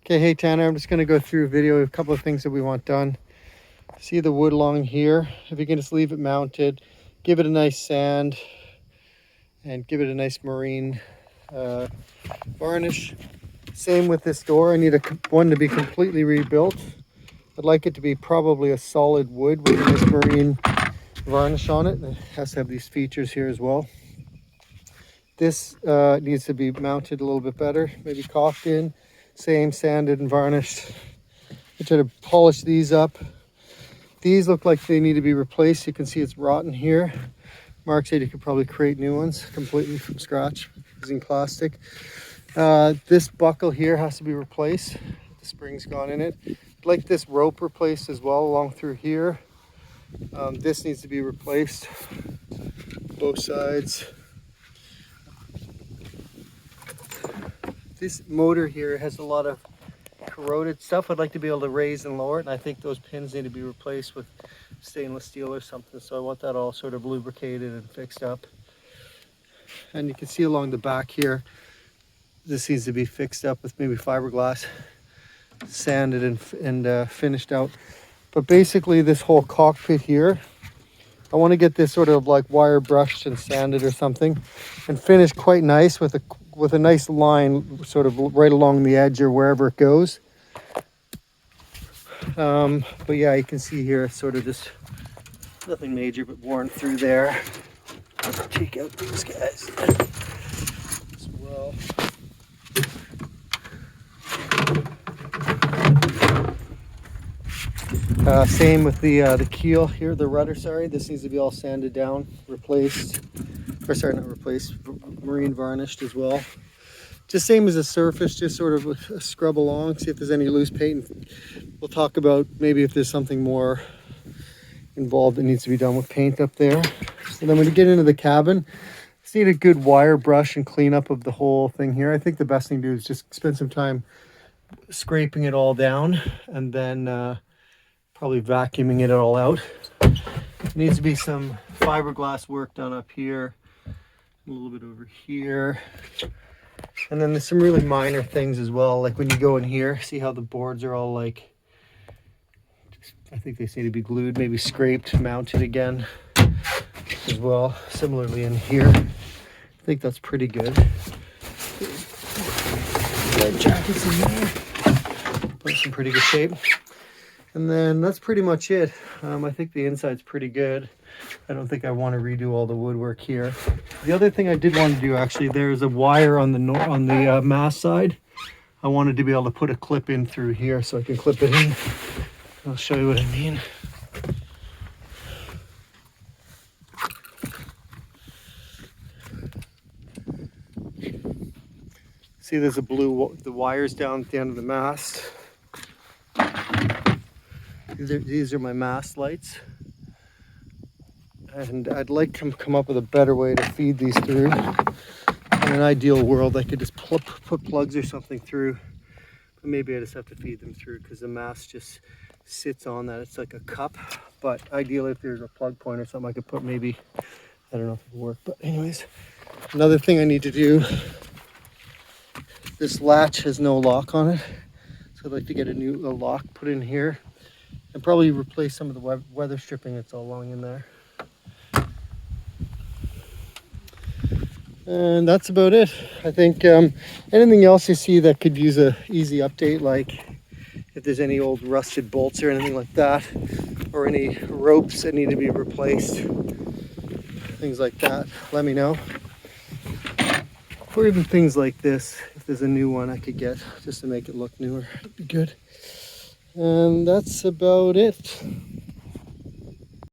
Okay, hey Tanner, I'm just going to go through a video of a couple of things that we want done. See the wood along here? If you can just leave it mounted, give it a nice sand, and give it a nice marine varnish. Same with this door. I need one to be completely rebuilt. I'd like it to be probably a solid wood with a nice marine varnish on it. It has to have these features here as well. This needs to be mounted a little bit better, maybe caulked in. Same, sanded and varnished. I try to polish these up. These look like they need to be replaced. You can see it's rotten here. Mark said you could probably create new ones completely from scratch using plastic. This buckle here has to be replaced. The spring's gone in it. I'd like this rope replaced as well along through here. This needs to be replaced, both sides. This motor here has a lot of corroded stuff. I'd like to be able to raise and lower it, and I think those pins need to be replaced with stainless steel or something. So I want that all sort of lubricated and fixed up. And you can see along the back here, this needs to be fixed up with maybe fiberglass, sanded and finished out. But basically this whole cockpit here, I want to get this sort of like wire brushed and sanded or something and finished quite nice with a nice line sort of right along the edge or wherever it goes. But yeah, you can see here sort of just nothing major but worn through there. Let's take out these guys as well. Same with the keel here, the rudder, sorry. This needs to be all sanded down, replaced, or sorry, not replaced, marine varnished as well. Just same as the surface, just sort of scrub along, see if there's any loose paint. We'll talk about maybe if there's something more involved that needs to be done with paint up there. So then when you get into the cabin, just need a good wire brush and clean up of the whole thing here. I think the best thing to do is just spend some time scraping it all down and then probably vacuuming it all out. There needs to be some fiberglass work done up here, a little bit over here. And then there's some really minor things as well, like when you go in here, see how the boards are all like, I think they need to be glued, maybe scraped, mounted again as well. Similarly in here, I think that's pretty good. Red jackets in there, put in some pretty good shape. And then that's pretty much it. I think the inside's pretty good. I don't think I want to redo all the woodwork here. The other thing I did want to do, actually, there's a wire on the mast side. I wanted to be able to put a clip in through here so I can clip it in. I'll show you what I mean. See, there's the wires down at the end of the mast. These are my mast lights. And I'd like to come up with a better way to feed these through. In an ideal world, I could just put plugs or something through, but maybe I just have to feed them through because the mast just sits on that. It's like a cup, but ideally if there's a plug point or something, I could put maybe, I don't know if it would work, but anyways. Another thing I need to do, this latch has no lock on it, so I'd like to get a lock put in here and probably replace some of the weather stripping that's all along in there. And that's about it. I think anything else you see that could use a easy update, like if there's any old rusted bolts or anything like that, or any ropes that need to be replaced, things like that, let me know. Or even things like this, if there's a new one I could get just to make it look newer, it'd be good. And that's about it.